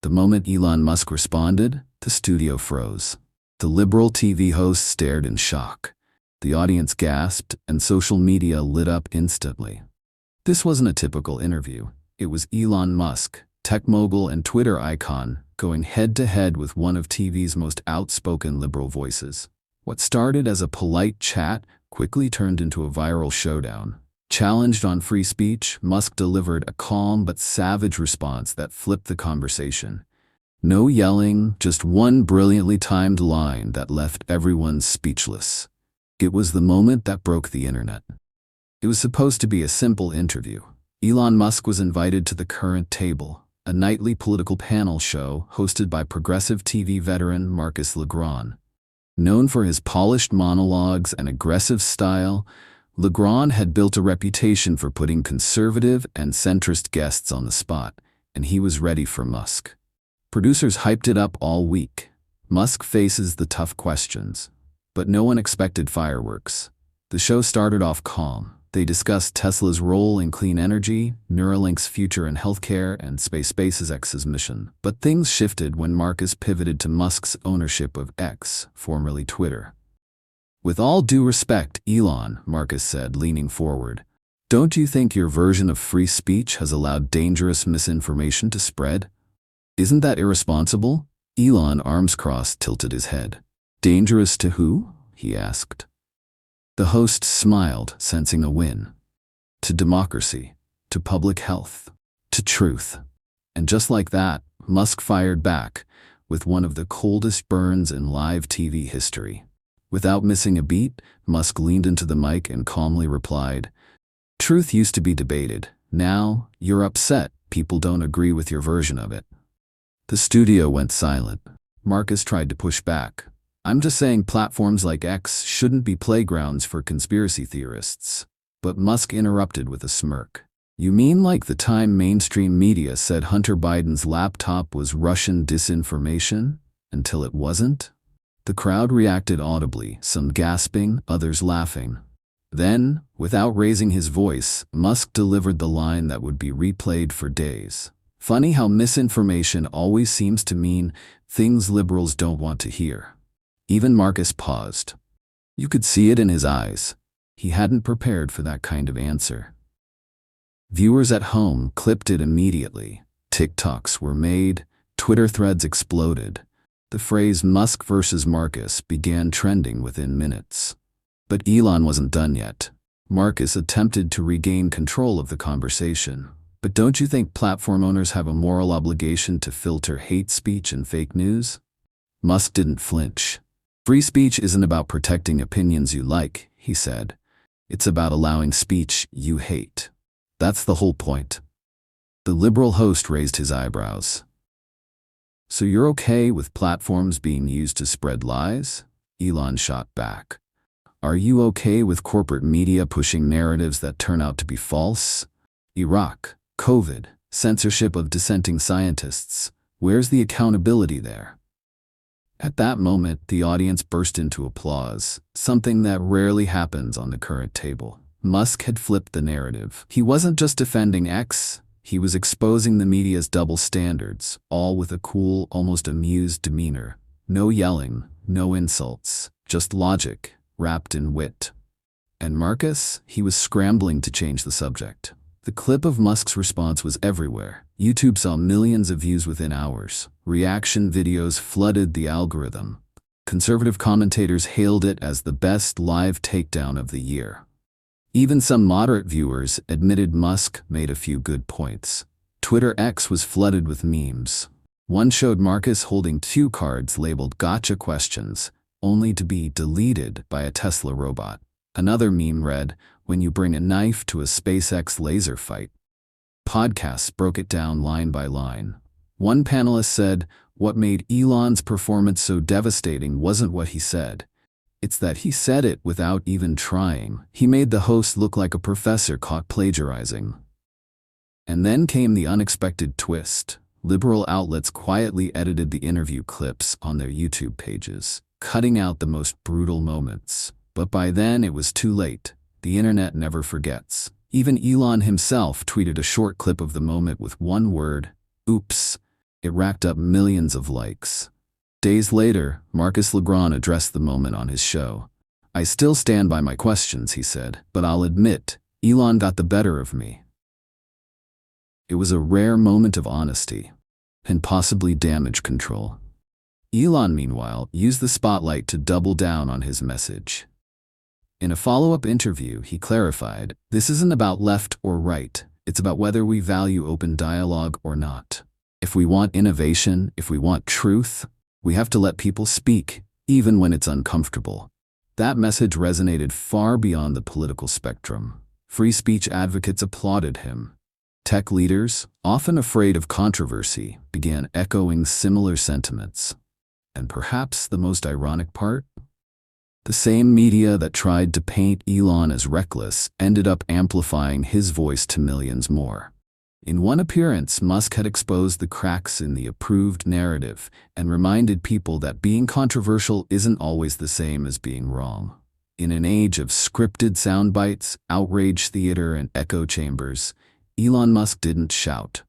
The moment Elon Musk responded, the studio froze. The liberal TV host stared in shock. The audience gasped, and social media lit up instantly. This wasn't a typical interview. It was Elon Musk, tech mogul and Twitter icon, going head-to-head with one of TV's most outspoken liberal voices. What started as a polite chat quickly turned into a viral showdown. Challenged on free speech, Musk delivered a calm but savage response that flipped the conversation. No yelling, just one brilliantly timed line that left everyone speechless. It was the moment that broke the internet. It was supposed to be a simple interview. Elon Musk was invited to the Current Table, a nightly political panel show hosted by progressive TV veteran Marcus Legrand. Known for his polished monologues and aggressive style, Legrand had built a reputation for putting conservative and centrist guests on the spot, and he was ready for Musk. Producers hyped it up all week. Musk faces the tough questions. But no one expected fireworks. The show started off calm. They discussed Tesla's role in clean energy, Neuralink's future in healthcare, and SpaceX's mission. But things shifted when Marcus pivoted to Musk's ownership of X, formerly Twitter. "With all due respect, Elon," Marcus said, leaning forward, "don't you think your version of free speech has allowed dangerous misinformation to spread? Isn't that irresponsible?" Elon, arms crossed, tilted his head. "Dangerous to who?" he asked. The host smiled, sensing a win. "To democracy, to public health, to truth." And just like that, Musk fired back, with one of the coldest burns in live TV history. Without missing a beat, Musk leaned into the mic and calmly replied, "Truth used to be debated. Now, you're upset. People don't agree with your version of it." The studio went silent. Marcus tried to push back. "I'm just saying platforms like X shouldn't be playgrounds for conspiracy theorists." But Musk interrupted with a smirk. "You mean like the time mainstream media said Hunter Biden's laptop was Russian disinformation, until it wasn't?" The crowd reacted audibly, some gasping, others laughing. Then, without raising his voice, Musk delivered the line that would be replayed for days. "Funny how misinformation always seems to mean things liberals don't want to hear." Even Marcus paused. You could see it in his eyes. He hadn't prepared for that kind of answer. Viewers at home clipped it immediately. TikToks were made, Twitter threads exploded. The phrase "Musk versus Marcus" began trending within minutes. But Elon wasn't done yet. Marcus attempted to regain control of the conversation. "But don't you think platform owners have a moral obligation to filter hate speech and fake news?" Musk didn't flinch. "Free speech isn't about protecting opinions you like," he said. "It's about allowing speech you hate. That's the whole point." The liberal host raised his eyebrows. "So you're okay with platforms being used to spread lies?" Elon shot back. "Are you okay with corporate media pushing narratives that turn out to be false? Iraq, COVID, censorship of dissenting scientists. Where's the accountability there?" At that moment, the audience burst into applause, something that rarely happens on the Current Table. Musk had flipped the narrative. He wasn't just defending X, he was exposing the media's double standards, all with a cool, almost amused demeanor. No yelling, no insults, just logic, wrapped in wit. And Marcus, he was scrambling to change the subject. The clip of Musk's response was everywhere. YouTube saw millions of views within hours. Reaction videos flooded the algorithm. Conservative commentators hailed it as the best live takedown of the year. Even some moderate viewers admitted Musk made a few good points. Twitter X was flooded with memes. One showed Marcus holding 2 cards labeled "Gotcha questions," only to be deleted by a Tesla robot. Another meme read, "When you bring a knife to a SpaceX laser fight." Podcasts broke it down line by line. One panelist said, "What made Elon's performance so devastating wasn't what he said. It's that he said it without even trying. He made the host look like a professor caught plagiarizing." And then came the unexpected twist. Liberal outlets quietly edited the interview clips on their YouTube pages, cutting out the most brutal moments. But by then it was too late. The internet never forgets. Even Elon himself tweeted a short clip of the moment with one word, "Oops." It racked up millions of likes. Days later, Marcus Legrand addressed the moment on his show. "I still stand by my questions," he said, "but I'll admit, Elon got the better of me." It was a rare moment of honesty and possibly damage control. Elon, meanwhile, used the spotlight to double down on his message. In a follow-up interview, he clarified, "This isn't about left or right. It's about whether we value open dialogue or not. If we want innovation, if we want truth, we have to let people speak, even when it's uncomfortable." That message resonated far beyond the political spectrum. Free speech advocates applauded him. Tech leaders, often afraid of controversy, began echoing similar sentiments. And perhaps the most ironic part? The same media that tried to paint Elon as reckless ended up amplifying his voice to millions more. In one appearance, Musk had exposed the cracks in the approved narrative and reminded people that being controversial isn't always the same as being wrong. In an age of scripted sound bites, outrage theater, and echo chambers, Elon Musk didn't shout.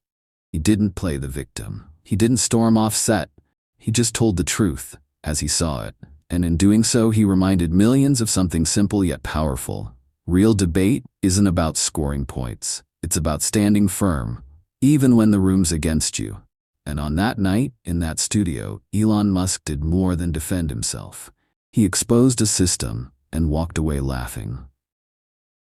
He didn't play the victim. He didn't storm off set. He just told the truth, as he saw it. And in doing so, he reminded millions of something simple yet powerful. Real debate isn't about scoring points. It's about standing firm, even when the room's against you. And on that night, in that studio, Elon Musk did more than defend himself. He exposed a system and walked away laughing.